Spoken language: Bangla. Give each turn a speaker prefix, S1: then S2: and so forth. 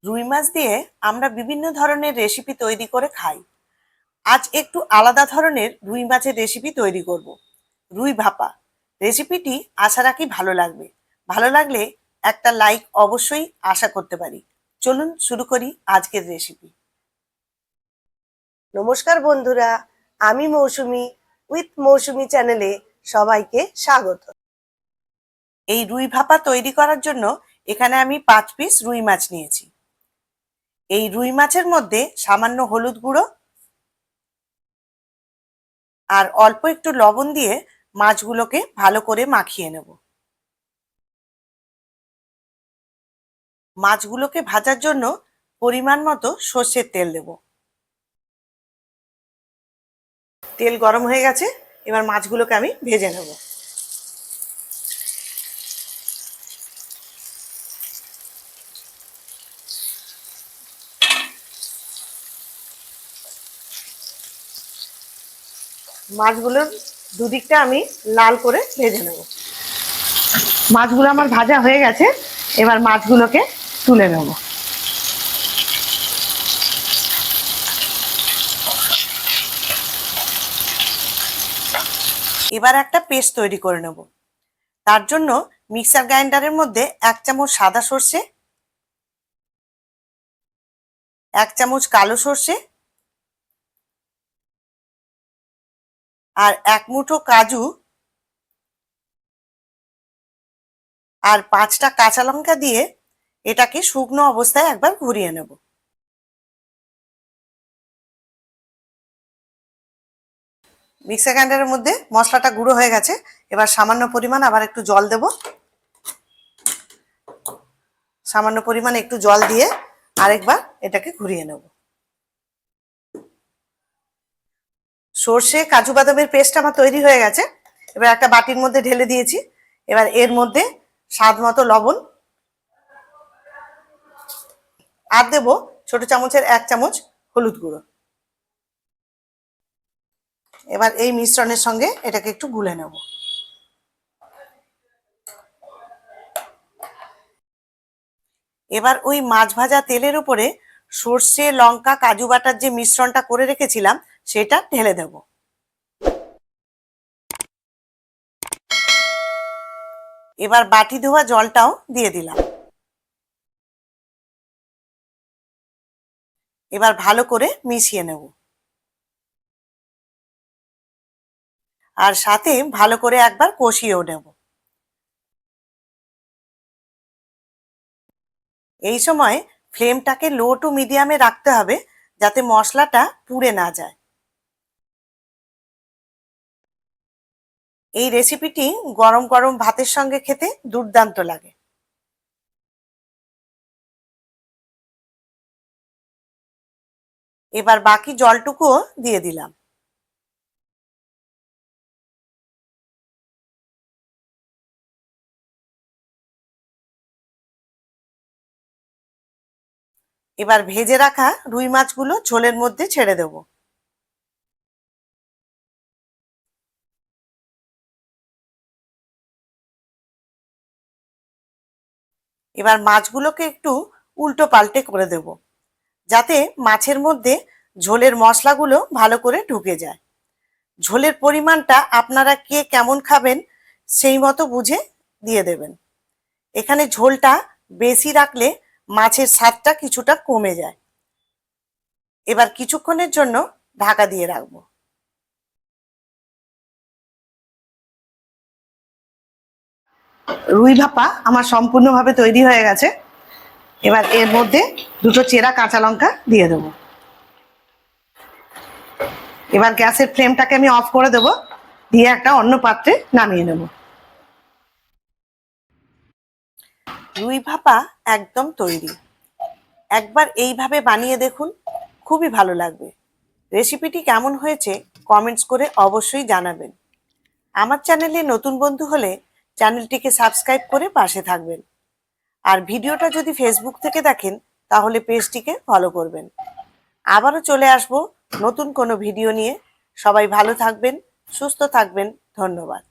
S1: রুই মাছ দিয়ে আমরা বিভিন্ন ধরনের রেসিপি তৈরি করে খাই। আজ একটু আলাদা ধরনের রুই মাছের রেসিপি তৈরি করব। রুই ভাপা। রেসিপিটি আশা রাখি ভালো লাগবে। ভালো লাগলে একটা লাইক অবশ্যই আশা করতে পারি। চলুন শুরু করি আজকের রেসিপি। নমস্কার বন্ধুরা, আমি মৌসুমি উইথ মৌসুমি চ্যানেলে সবাইকে স্বাগত। এই রুই ভাপা তৈরি করার জন্য এখানে আমি 5 পিস রুই মাছ নিয়েছি। এই রুই মাছের মধ্যে সামান্য হলুদ গুঁড়ো আর অল্প একটু লবণ দিয়ে মাছগুলোকে ভালো করে মাখিয়ে নেব। মাছগুলোকে ভাজার জন্য পরিমাণ মতো সর্ষের তেল দেব। তেল গরম হয়ে গেছে, এবার মাছগুলোকে আমি ভেজে নেব। মাছগুলোর দুদিকটা আমি লাল করে ভেজে নেব। মাছগুলো আমার ভাজা হয়ে গেছে, এবার মাছগুলোকে তুলে নেব। এবার একটা পেস্ট তৈরি করে নেব। তার জন্য মিক্সার গ্রাইন্ডারের মধ্যে 1 চামচ সাদা সর্ষে, 1 চামচ কালো সর্ষে আর 1 মুঠো কাজু আর 5টা কাঁচা লঙ্কা দিয়ে এটাকে শুকনো অবস্থায় একবার ঘুরিয়ে নেব। মিক্সার গ্রাইন্ডারের মধ্যে মশলাটা গুঁড়ো হয়ে গেছে, এবার সামান্য পরিমাণ আবার একটু জল দেব। সামান্য পরিমাণ একটু জল দিয়ে আরেকবার এটাকে ঘুরিয়ে নেব। সর্ষে কাজু বাদামের পেস্ট আমার তৈরি হয়ে গেছে, এবার একটা বাটির মধ্যে ঢেলে দিয়েছি। এবার এর মধ্যে স্বাদ মতো লবণ আর দেব ছোট চামচের 1 চামচ হলুদ গুঁড়ো। এবার এই মিশ্রণের সঙ্গে এটাকে একটু গুলে নেব। এবার ওই মাছ ভাজা তেলের উপরে সর্ষে লঙ্কা কাজু বাটার যে মিশ্রণটা করে রেখেছিলাম সেটা ঢেলে দেব। এবার বাটি ধোয়া জলটাও দিয়ে দিলাম। এবার ভালো করে মিশিয়ে নেব আর সাথে ভালো করে একবার কষিয়েও নেব। এই সময় ফ্লেমটাকে লো টু মিডিয়ামে রাখতে হবে যাতে মশলাটা পুড়ে না যায়। এই রেসিপিটি গরম গরম ভাতের সঙ্গে খেতে দুর্দান্ত লাগে। এবার বাকি জলটুকুও দিয়ে দিলাম। এবার ভেজে রাখা রুই মাছগুলো ঝোলের মধ্যে ছেড়ে দেব। এবার মাছগুলোকে একটু উল্টো পাল্টে করে দেব যাতে মাছের মধ্যে ঝোলের মশলাগুলো ভালো করে ঢুকে যায়। ঝোলের পরিমাণটা আপনারা কে কেমন খাবেন সেই মতো বুঝে দিয়ে দেবেন। এখানে ঝোলটা বেশি রাখলে মাছের স্বাদটা কিছুটা কমে যায়। এবার কিছুক্ষণের জন্য ঢাকা দিয়ে রাখবো। রুই ভাপা আমার সম্পূর্ণভাবে তৈরি হয়ে গেছে। এবার এর মধ্যে দুটো চেরা কাঁচা লঙ্কা দিয়ে দেবো। এবার গ্যাসের ফ্লেমটাকে আমি অফ করে দেবো, দিয়ে একটা অন্য পাত্রে নামিয়ে নেব। রুই ভাপা একদম তৈরি। একবার এইভাবে বানিয়ে দেখুন, খুবই ভালো লাগবে। রেসিপিটি কেমন হয়েছে কমেন্টস করে অবশ্যই জানাবেন। আমার চ্যানেলে নতুন বন্ধু হলে চ্যানেলটিকে সাবস্ক্রাইব করে পাশে থাকবেন। আর ভিডিওটা যদি ফেসবুক থেকে দেখেন তাহলে পেজটিকে ফলো করবেন। আবারও চলে আসব নতুন কোনো ভিডিও নিয়ে। সবাই ভালো থাকবেন, সুস্থ থাকবেন। ধন্যবাদ।